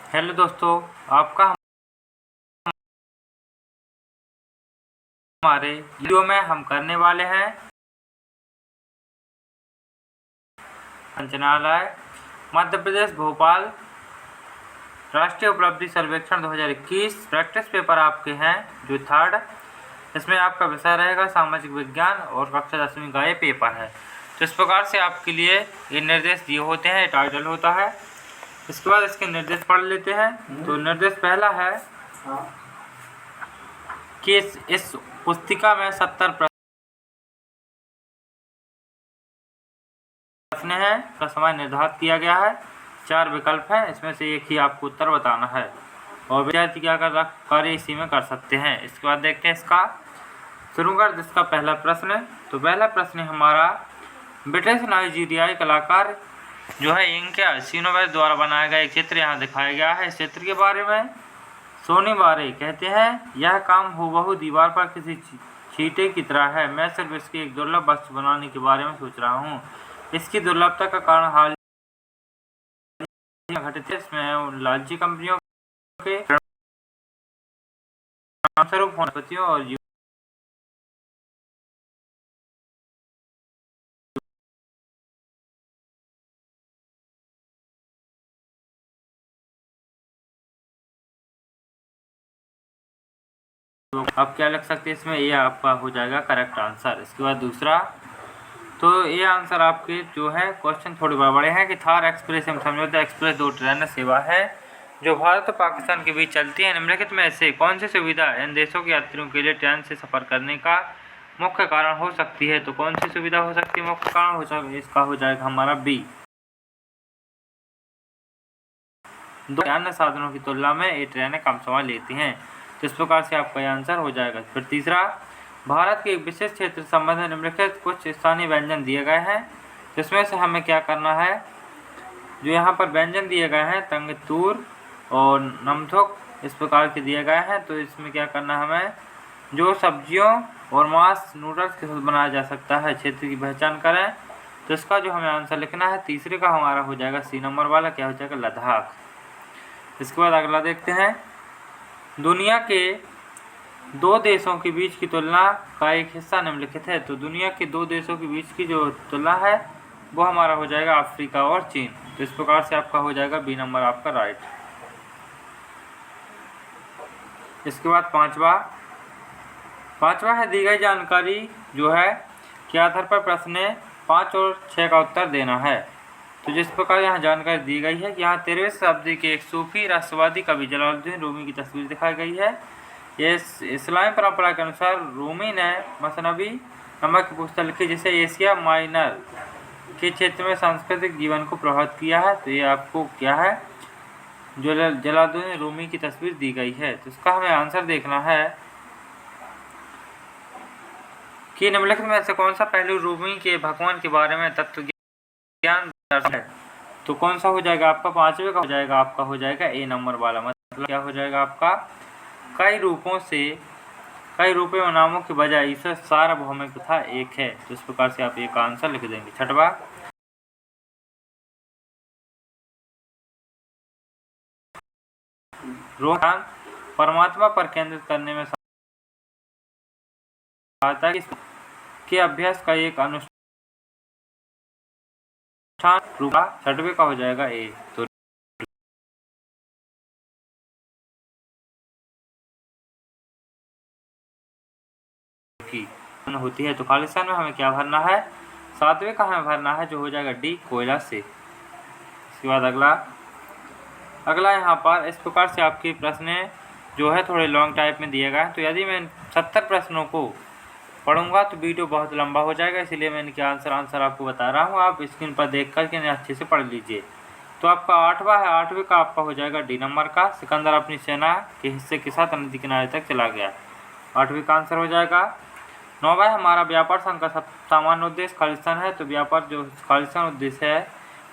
Hello दोस्तों, आपका हमारे वीडियो में हम करने वाले हैं संचालनालय मध्य प्रदेश भोपाल राष्ट्रीय उपलब्धि सर्वेक्षण 2021 प्रैक्टिस पेपर आपके हैं जो थर्ड। इसमें आपका विषय रहेगा सामाजिक विज्ञान और कक्षा 10वीं का ये पेपर है। तो इस प्रकार से आपके लिए ये निर्देश दिए होते हैं, टाइटल होता है। इसके बाद इसके निर्देश पढ़ लेते हैं। तो निर्देश पहला है कि इस पुस्तिका में 70 प्रश्न है का समय निर्धारित किया गया है। 4 विकल्प हैं, इसमें से एक ही आपको उत्तर बताना है और विद्यार्थी क्या कर कार्य इसी में कर सकते हैं। इसके बाद देखते हैं इसका शुरू कर इसका पहला प्रश्न। तो पहला प्रश्न हमारा ब्रिटिश नाइजीरियाई कलाकार जो है इनके सीनोवेज द्वारा बनाया गया एक चित्र यहाँ दिखाया गया है। इस चित्र के बारे में सोनी बारे कहते हैं यह काम हूबहू दीवार पर किसी चींटे की तरह है। मैं सिर्फ इसकी एक दुर्लभ वस्तु बनाने के बारे में सोच रहा हूँ। इसकी दुर्लभता का कारण हाल घटित है। इसमें लालची कंपनियों के स्वरूप वनस्पतियों और आप क्या लग सकते हैं इसमें, ये आपका हो जाएगा करेक्ट आंसर। इसके बाद दूसरा, तो ये आंसर आपके जो है क्वेश्चन थोड़े बड़े हैं कि थार एक्सप्रेस एवं समझौता एक्सप्रेस 2 ट्रेन सेवा है जो भारत और पाकिस्तान के बीच चलती है। निम्नलिखित में से कौन सी सुविधा इन देशों के यात्रियों के लिए ट्रेन से सफर करने का मुख्य कारण हो सकती है। तो कौन सी सुविधा हो सकती है, मुख्य कारण हो सकता, इसका हो जाएगा हमारा बी। दो अन्य साधनों की तुलना में ये ट्रेनें कम समय लेती हैं। तो इस प्रकार से आपका आंसर हो जाएगा। फिर तीसरा, भारत के एक विशेष क्षेत्र संबंधित निम्नलिखित कुछ स्थानीय व्यंजन दिए गए हैं जिसमें से हमें क्या करना है। जो यहाँ पर व्यंजन दिए गए हैं तंगतूर और नमथुक इस प्रकार के दिए गए हैं। तो इसमें क्या करना है हमें, जो सब्जियों और मांस नूडल्स के साथ बनाया जा सकता है क्षेत्र की पहचान करें। तो इसका जो हमें आंसर लिखना है तीसरे का हमारा हो जाएगा सी नंबर वाला, क्या हो जाएगा लद्दाख। इसके बाद अगला देखते हैं, दुनिया के 2 देशों के बीच की तुलना का एक हिस्सा निम्नलिखित है। तो दुनिया के 2 देशों के बीच की जो तुलना है वो हमारा हो जाएगा अफ्रीका और चीन। तो इस प्रकार से आपका हो जाएगा बी नंबर आपका राइट। इसके बाद पांचवा है दी गई जानकारी जो है के आधार पर प्रश्न 5 और 6 का उत्तर देना है। तो जिस प्रकार यहाँ जानकारी दी गई है कि यहाँ 13वीं शताब्दी के एक सूफी राष्ट्रवादी कवि जलालुद्दीन रूमी की तस्वीर दिखाई गई है। ये इस्लामी परंपरा के अनुसार रूमी ने मसनवी नामक पुस्तक लिखी जिसे एशिया माइनर के क्षेत्र में सांस्कृतिक जीवन को प्रभावित किया है। तो ये आपको क्या है, जो जलालुद्दीन रूमी की तस्वीर दी गई है। तो इसका हमें आंसर देखना है कि निम्नलिखित में से कौन सा पहलू रूमी के भगवान के बारे में तत्व ज्ञान है। तो कौन सा हो जाएगा आपका 5वें का हो जाएगा, आपका हो जाएगा ए नंबर वाला। मतलब क्या हो जाएगा आपका, कई रूपों और नामों के बजाय ईश्वर सार्वभौमिक तथा एक है। तो इस प्रकार से आप एक आंसर लिख देंगे। छठवा, रोहन परमात्मा पर केंद्रित करने में सहायता के अभ्यास का एक अनुष्ठान रूपा। 6वें का हो जाएगा ए। तो होती है तो खालिस्तान में हमें क्या भरना है, 7वें का हमें भरना है जो हो जाएगा डी कोयला से। इसके बाद अगला यहाँ पर इस प्रकार से आपके प्रश्न जो है थोड़े लॉन्ग टाइप में दिए गए हैं। तो यदि मैं 70 प्रश्नों को पढ़ूंगा तो वीडियो बहुत लंबा हो जाएगा, इसलिए मैं इनके आंसर आपको बता रहा हूँ। आप स्क्रीन पर देख कर के अच्छे से पढ़ लीजिए। तो आपका 8वां है, 8वें का आपका हो जाएगा डी नंबर का। सिकंदर अपनी सेना के हिस्से के साथ नदी किनारे तक चला गया, 8वें का आंसर हो जाएगा। 9वां हमारा व्यापार संघ का सामान्य उद्देश्य खालिस्तान है। तो व्यापार जो खालिस्तान उद्देश्य है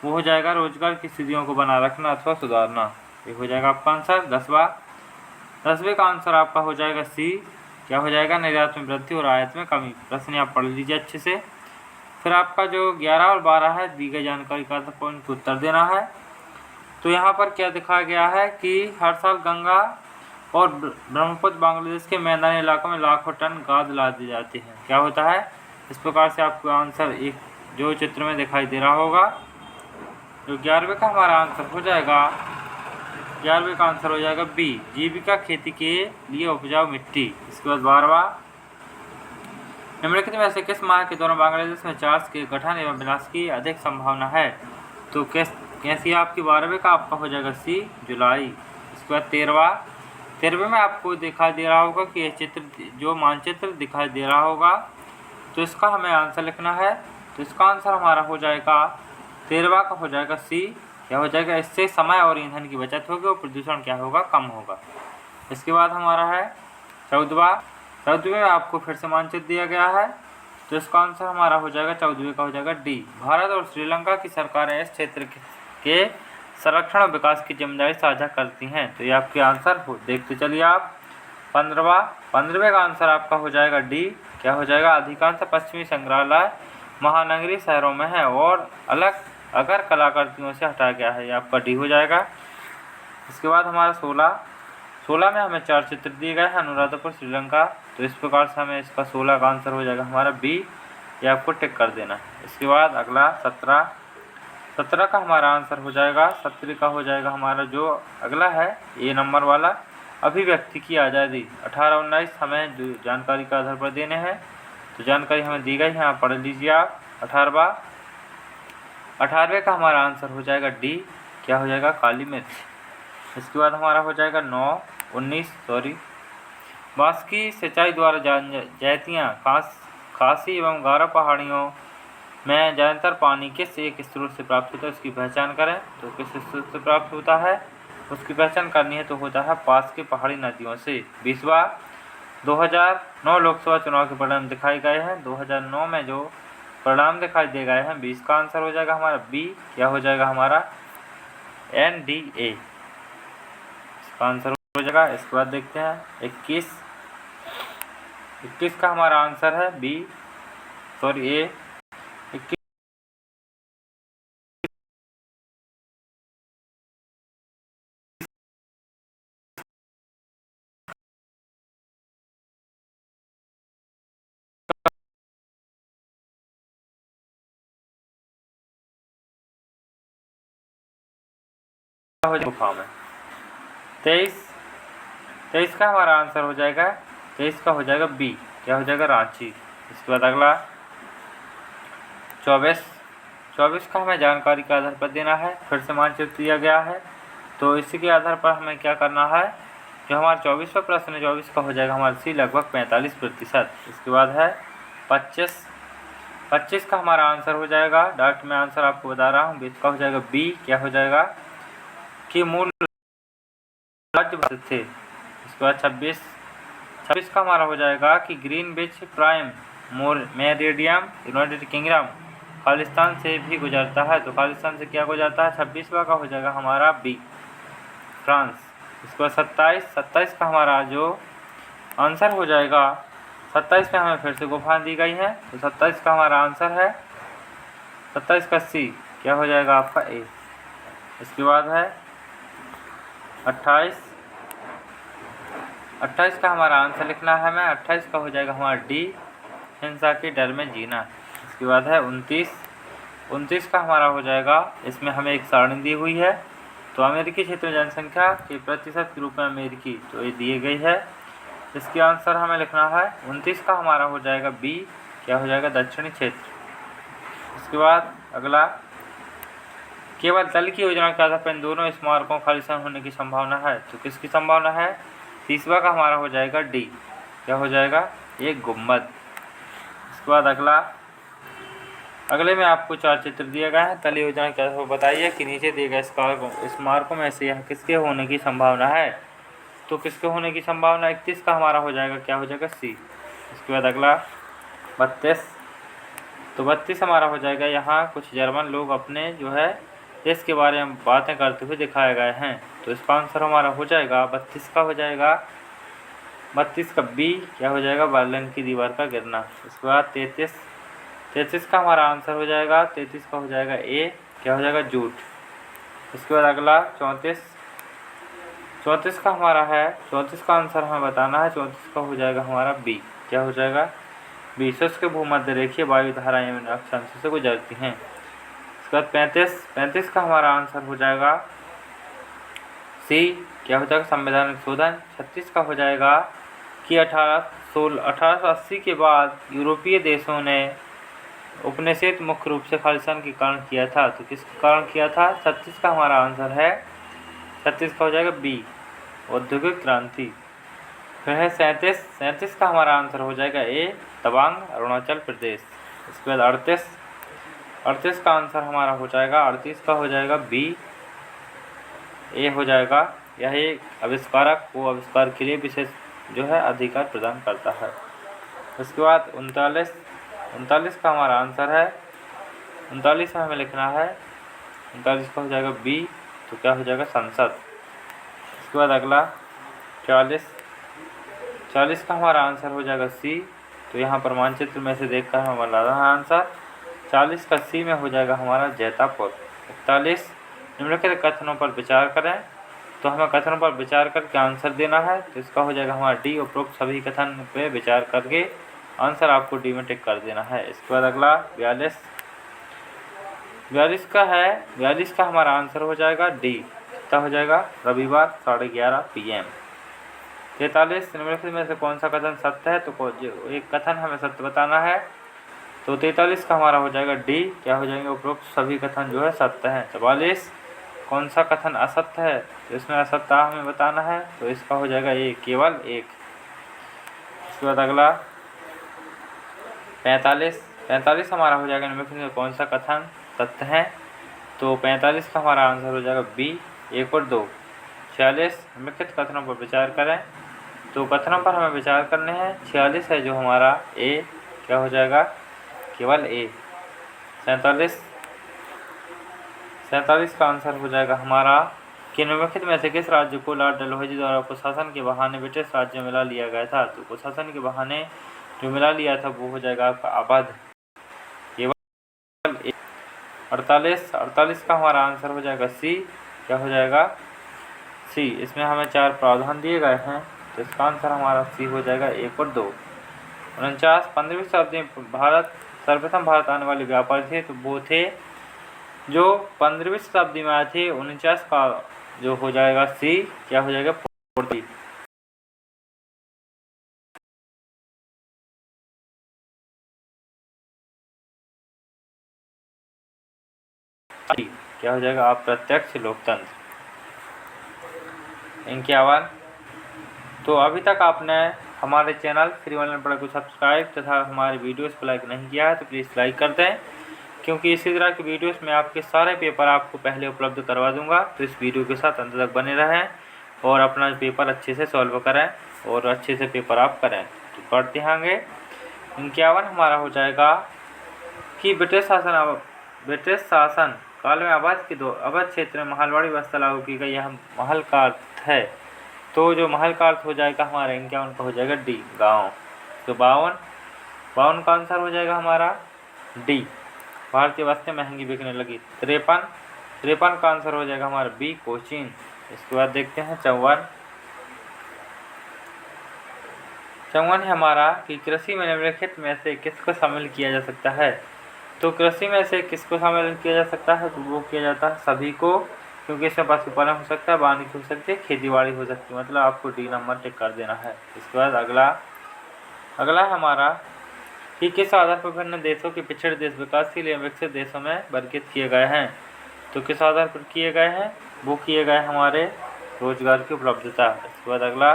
वो हो जाएगा रोजगार की स्थितियों को बनाए रखना अथवा सुधारना, ये हो जाएगा आपका आंसर। 10वें का आंसर आपका हो जाएगा सी, क्या हो जाएगा निर्यात में वृद्धि और आयात में कमी। प्रश्न आप पढ़ लीजिए अच्छे से। फिर आपका जो 11 और 12 है दी गई जानकारी का पॉइंट को उत्तर देना है। तो यहाँ पर क्या दिखाया गया है कि हर साल गंगा और ब्रह्मपुत्र बांग्लादेश के मैदानी इलाकों में लाखों टन गाद ला दी जाती है। क्या होता है? इस प्रकार से आपको आंसर एक जो चित्र में दिखाई दे रहा होगा। जो 11वें का हमारा आंसर हो जाएगा, 11वें का आंसर हो जाएगा बी, जीविका खेती के लिए उपजाऊ मिट्टी। इसके बाद 12वां, निम्नलिखित में से किस माह के दौरान बांग्लादेश में चार्ज के गठन एवं विनाश की अधिक संभावना है? तो कैसी आपकी 12वें का आपका हो जाएगा सी, जुलाई। इसके बाद 13वें में आपको दिखाई दे रहा होगा कि यह चित्र जो मानचित्र दिखाई दे रहा होगा, तो इसका हमें आंसर लिखना है। तो इसका आंसर हमारा हो जाएगा 13वां का हो जाएगा सी। क्या हो जाएगा? इससे समय और ईंधन की बचत होगी और प्रदूषण क्या होगा? कम होगा। इसके बाद हमारा है 14वें में आपको फिर से मानचित्र दिया गया है, तो इसका आंसर हमारा हो जाएगा 14वें का हो जाएगा डी। भारत और श्रीलंका की सरकारें इस क्षेत्र के संरक्षण और विकास की जिम्मेदारी साझा करती हैं। तो ये आपके आंसर हो, देखते चलिए आप। 15वें का आंसर आपका हो जाएगा डी। क्या हो जाएगा? अधिकांश पश्चिमी संग्रहालय महानगरीय शहरों में है और अलग अगर कलाकृतियों से हटाया गया है। ये आपका डी हो जाएगा। इसके बाद हमारा 16 में हमें 4 चित्र दिए गए हैं, अनुराधापुर, श्रीलंका। तो इस प्रकार से हमें इसका 16 का आंसर हो जाएगा हमारा बी। ये आपको टिक कर देना है। इसके बाद अगला 17 का हमारा आंसर हो जाएगा, 17 का हो जाएगा हमारा जो अगला है ए नंबर वाला, अभिव्यक्ति की आज़ादी। 18-19 हमें जो जानकारी के आधार पर देने हैं, तो जानकारी हमें दी गई है, यहाँ पढ़ लीजिए आप। 18वें का हमारा आंसर हो जाएगा डी। क्या हो जाएगा? काली मिर्च। इसके बाद हमारा हो जाएगा 19 बांस की सिंचाई द्वारा जैतियाँ खासी एवं गारो पहाड़ियों में ज़्यादातर पानी किस एक स्रोत से प्राप्त होता है, उसकी पहचान करें। तो किस स्रोत से प्राप्त होता है उसकी पहचान करनी है, तो होता है पास के पहाड़ी नदियों से। 20वां, 2009 लोकसभा चुनाव के परिणाम दिखाए गए हैं। 2009 में जो परिणाम दिखाई दे गए हैं, 20 का आंसर हो जाएगा हमारा बी। क्या हो जाएगा हमारा? NDA इसका आंसर हो जाएगा। इसके बाद देखते हैं 21 का हमारा आंसर है बी, सॉरी ए। 21 हो जाएगा 23 का हमारा आंसर हो जाएगा, 23 का हो जाएगा बी। क्या हो जाएगा? रांची। इसके बाद अगला 24 का हमें जानकारी के आधार पर देना है, फिर से मानचित्र दिया गया है, तो इसी के आधार पर हमें क्या करना है, जो हमारा 24वां प्रश्न है 24 का हो जाएगा हमारा सी, लगभग 45%। इसके बाद है 25 का हमारा आंसर हो जाएगा, डायरेक्ट मैं आंसर आपको बता रहा हूँ, 20 का हो जाएगा बी। क्या हो जाएगा? कि मूल राज्य थे। इसके बाद 26 का हमारा हो जाएगा कि Greenwich prime meridiem United kingdom Khalistan से भी गुजरता है। तो खालिस्तान से क्या गुजरता है? 26वां का हो जाएगा हमारा बी, फ्रांस। इसके बाद 27 का हमारा जो आंसर हो जाएगा, 27 में हमें फिर से गुफाएं दी गई हैं, तो 27 का हमारा आंसर है 27 का सी। क्या हो जाएगा आपका ए। इसके बाद है 28 का हमारा आंसर लिखना है हमें, 28 का हो जाएगा हमारा डी, हिंसा के डर में जीना। इसके बाद है 29 का हमारा हो जाएगा, इसमें हमें एक सारणी दी हुई है, तो अमेरिकी क्षेत्र में जनसंख्या के प्रतिशत के रूप में अमेरिकी, तो ये दिए गई है, इसके आंसर हमें लिखना है। 29 का हमारा हो जाएगा बी। क्या हो जाएगा? दक्षिणी क्षेत्र। इसके बाद अगला, केवल तल की योजना के आधार पर इन दोनों स्मारकों खालिस्तान होने की संभावना है, तो किसकी संभावना है? 30वां का हमारा हो जाएगा डी। क्या हो जाएगा? एक गुम्बद। इसके बाद अगले में आपको 4 चित्र दिए गए हैं, तल योजना के आधार पर बताइए कि नीचे दिए गए स्मारकों में से यह किसके होने की संभावना है। तो किसके होने की संभावना? 31 का हमारा हो जाएगा, क्या हो जाएगा? सी। इसके बाद अगला 32, तो 32 हमारा हो जाएगा, यहाँ कुछ जर्मन लोग अपने जो है देश के बारे में बातें करते हुए दिखाए गए हैं, तो इसका आंसर हमारा हो जाएगा 32 का हो जाएगा 32 का बी। क्या हो जाएगा? बर्लिन की दीवार का गिरना। इसके बाद 33 का हमारा आंसर हो जाएगा, 33 का हो जाएगा ए। क्या हो जाएगा? झूठ। इसके बाद अगला 34 का हमारा है, 34 का आंसर हमें बताना है। 34 का हो जाएगा हमारा बी। क्या हो जाएगा? बी। शुष्क भूमध्य रेखीय वायु धाराएं अक्षांश से गुजरती हैं। इसके बाद 35 का हमारा आंसर हो जाएगा सी। क्या हो जाएगा? संवैधानिक शोधन। 36 का हो जाएगा कि 1880 के बाद यूरोपीय देशों ने उपनिषेध मुख्य रूप से खालिस्तान के कारण किया था। तो किसके कारण किया था? 36 का हमारा आंसर है, 36 का हो जाएगा बी, औद्योगिक क्रांति। फिर है 37 का हमारा आंसर हो जाएगा ए, तवांग, अरुणाचल प्रदेश। इसके बाद 38 का आंसर हमारा हो जाएगा, 38 का हो जाएगा बी, ए हो जाएगा। यह एक आविष्कारक को आविष्कार के लिए विशेष जो है अधिकार प्रदान करता है। उसके बाद 39 का हमारा आंसर है, 39 में हमें लिखना है, 39 का हो जाएगा बी। तो क्या हो जाएगा? संसद। इसके बाद अगला 40 का हमारा आंसर हो जाएगा सी। तो यहाँ पर मानचित्र में से देखकर हमें लगाना है आंसर। 40 का सी में हो जाएगा हमारा जैतापुर। 41 निम्नलिखित कथनों पर विचार करें। तो हमें कथनों पर विचार करके आंसर देना है। तो इसका हो जाएगा हमारा डी, उपरोक्त सभी कथन पे विचार करके आंसर आपको डी में टिक कर देना है। इसके बाद अगला 42 का है, 42 का हमारा आंसर हो जाएगा डी। कितना हो जाएगा? रविवार 11:30 PM। 43 निम्नलिखित में से कौन सा कथन सत्य है? तो एक कथन हमें सत्य बताना है। तो 43 का हमारा हो जाएगा डी। क्या हो जाएंगे? उपरोक्त सभी कथन जो है सत्य हैं। 44 कौन सा कथन असत्य है? तो इसमें असत्य हमें बताना है। तो इसका हो जाएगा ए, केवल एक। इसके बाद अगला 45 हमारा हो जाएगा निम्नलिखित में कौन सा कथन सत्य है? तो 45 का हमारा आंसर हो जाएगा बी, 1 और 2। 46 निम्नलिखित कथनों पर विचार करें। तो कथनों पर हमें विचार करने हैं। 46 है जो हमारा ए। क्या हो जाएगा? केवल ए। 47 का आंसर हो जाएगा हमारा कि निम्नलिखित में से किस राज्य को लॉर्ड डलहौजी द्वारा कुशासन के बहाने ब्रिटिश राज्य में मिला लिया गया था? तो कुशासन के बहाने जो मिला लिया था वो हो जाएगा आपका अवध, केवल 48 का हमारा आंसर हो जाएगा सी। क्या हो जाएगा? सी। इसमें हमें 4 प्रावधान दिए गए हैं। तो इसका आंसर हमारा सी हो जाएगा, 1 और 2। 49 15वीं शताब्दी में सर्वप्रथम भारत आने वाले व्यापारी थे। तो वो थे जो 15वीं शताब्दी में आए थे। 49 का जो हो जाएगा सी। क्या हो जाएगा? पोर्तुगीज। क्या हो जाएगा? अप्रत्यक्ष लोकतंत्र। इनके आह्वान। तो अभी तक आपने हमारे चैनल फ्री ऑनलाइन पढ़ाई को सब्सक्राइब तथा हमारे वीडियोस को लाइक नहीं किया है तो प्लीज़ लाइक कर दें, क्योंकि इसी तरह के वीडियोस में आपके सारे पेपर आपको पहले उपलब्ध करवा दूंगा। तो इस वीडियो के साथ अंत तक बने रहें और अपना पेपर अच्छे से सॉल्व करें और अच्छे से पेपर आप करें। तो पढ़ते होंगे। इनके आह्वान हमारा हो जाएगा कि ब्रिटिश शासन काल में अवध क्षेत्र में महलवाड़ी व्यवस्था लागू की गई। यह महल का अर्थ है। तो जो महल का अर्थ हो जाएगा हमारा 51 का हो जाएगा डी, गांव। तो 52 का आंसर हो जाएगा हमारा डी, भारतीय वस्तुएं महंगी बिकने लगी। 53 का आंसर हो जाएगा हमारा बी, कोचीन। इसके बाद देखते हैं 54 है हमारा कि कृषि में निम्नलिखित में से किसको शामिल किया जा सकता है? तो कृषि में से किसको शामिल किया जा सकता है? तो वो किया जाता है सभी को, क्योंकि इसमें पशुपालन हो सकता है, वानिकी हो सकती है, खेतीबाड़ी हो सकती है। मतलब आपको डी नंबर टिक कर देना है। इसके बाद अगला हमारा कि किस आधार पर विभिन्न देशों के पिछड़े देश विकासशील एवं विकसित देशों में वर्गीकृत किए गए हैं? तो किस आधार पर किए गए हैं? वो किए गए हमारे रोजगार की उपलब्धता। इसके बाद अगला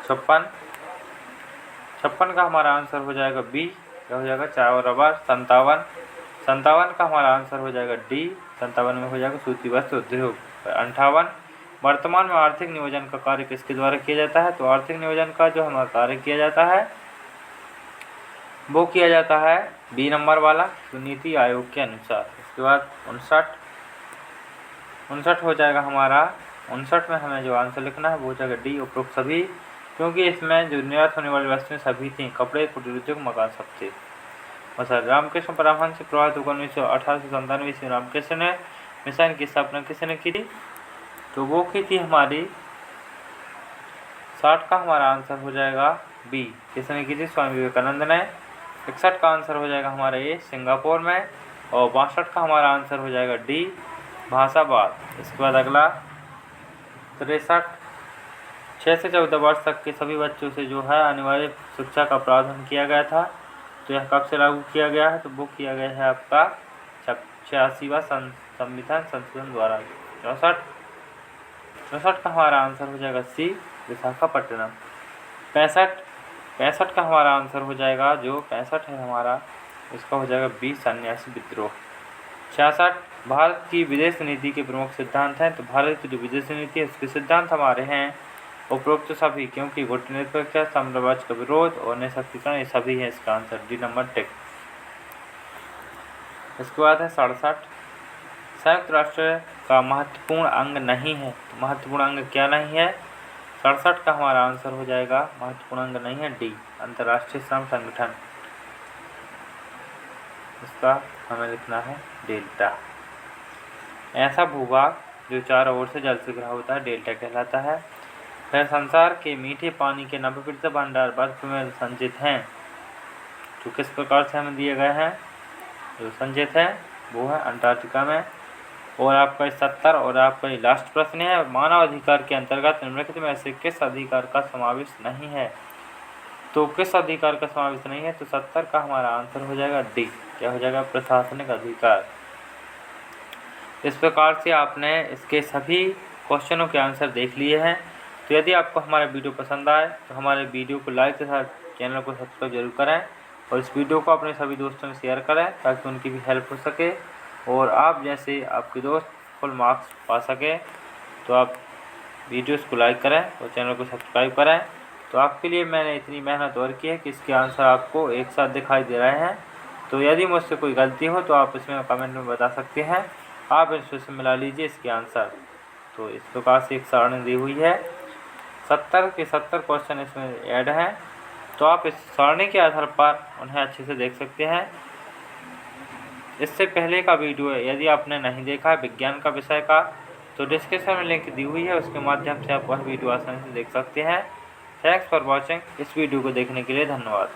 56 का हमारा आंसर हो जाएगा बी। क्या हो जाएगा? चाय और रबर। 57 का हमारा आंसर हो जाएगा डी। 57 में हो जाएगा सूती वस्त्र उद्योग। 58 वर्तमान में आर्थिक नियोजन का कार्य किसके द्वारा किया जाता है? तो आर्थिक नियोजन का जो हमारा कार्य किया जाता है वो किया जाता है बी नंबर वाला, तो नीति आयोग के अनुसार। इसके बाद 59 हो जाएगा हमारा। 59 में हमें जो आंसर लिखना है वो हो जाएगा डी, उपरोक्त सभी, क्योंकि इसमें जो निर्यात होने वाली वस्तुएं सभी थी, कपड़े, कुटीर उद्योग, मकान सब थे। रामकृष्ण परमहंस से प्रभावित होकर 1897 ईस्वी रामकृष्ण ने मिशन की स्थापना किसने की थी? तो वो की थी हमारी 60 का हमारा आंसर हो जाएगा बी। किसने की थी? स्वामी विवेकानंद ने। 61 का आंसर हो जाएगा हमारा ए, सिंगापुर में। और 62 का हमारा आंसर हो जाएगा डी, भाषावाद। इसके बाद अगला 63, 6 से 14 वर्ष तक के सभी बच्चों से जो है अनिवार्य शिक्षा का प्रावधान किया गया था। तो यह कब से लागू किया गया है? तो वो किया गया है आपका 86वां संविधान संशोधन द्वारा। 64 का हमारा आंसर हो जाएगा सी, विशाखापट्टनम। 65 का हमारा आंसर हो जाएगा, जो 65 है हमारा, इसका हो जाएगा बी, सन्यासी विद्रोह। 66, भारत की विदेश नीति के प्रमुख सिद्धांत हैं। तो भारत की जो विदेश नीति है उसके सिद्धांत हमारे हैं उपरोक्त सभी, क्योंकि गुटनिरपेक्षता, साम्राज्यवाद का विरोध और निःशक्तिकरण, ये सभी है इसका आंसर, डी नंबर टिक। इसके बाद है 67, संयुक्त राष्ट्र का महत्वपूर्ण अंग नहीं है। तो महत्वपूर्ण अंग क्या नहीं है? 67 का हमारा आंसर हो जाएगा महत्वपूर्ण अंग नहीं है, डी, अंतर्राष्ट्रीय श्रम संगठन। इसका हमें लिखना है डेल्टा। ऐसा भूभाग जो चारों ओर से जल से घिरा होता है डेल्टा कहलाता है। फिर संसार के मीठे पानी के 90% भंडार बर्फ में संचित हैं। जो किस प्रकार से हमें दिए गए हैं? जो संचित है वो है अंटार्कटिका में। और आपका 70 और आपका लास्ट प्रश्न है, मानव अधिकार के अंतर्गत निम्नलिखित में से किस अधिकार का समावेश नहीं है? तो किस अधिकार का समावेश नहीं है? तो 70 का हमारा आंसर हो जाएगा डी, क्या हो जाएगा? प्रशासनिक अधिकार। इस प्रकार से आपने इसके सभी क्वेश्चनों के आंसर देख लिए हैं। तो यदि आपको हमारा वीडियो पसंद आए तो हमारे वीडियो को लाइक तथा चैनल को सब्सक्राइब जरूर करें और इस वीडियो को अपने सभी दोस्तों में शेयर करें ताकि उनकी भी हेल्प हो सके और आप जैसे आपके दोस्त फुल मार्क्स पा सके। तो आप वीडियोस को लाइक करें और चैनल को सब्सक्राइब करें। तो आपके लिए मैंने इतनी मेहनत और की है कि इसके आंसर आपको एक साथ दिखाई दे रहे हैं। तो यदि मुझसे कोई गलती हो तो आप इसमें कमेंट में बता सकते हैं। आप इससे मिला लीजिए इसके आंसर। तो इस प्रकार से एक सारणी दी हुई है, 70 के 70 क्वेश्चन इसमें ऐड हैं। तो आप इस सारणी के आधार पर उन्हें अच्छे से देख सकते हैं। इससे पहले का वीडियो यदि आपने नहीं देखा है विज्ञान का विषय का, तो डिस्क्रिप्शन में लिंक दी हुई है, उसके माध्यम से आप वह वीडियो आसानी से देख सकते हैं। Thanks for watching. इस वीडियो को देखने के लिए धन्यवाद।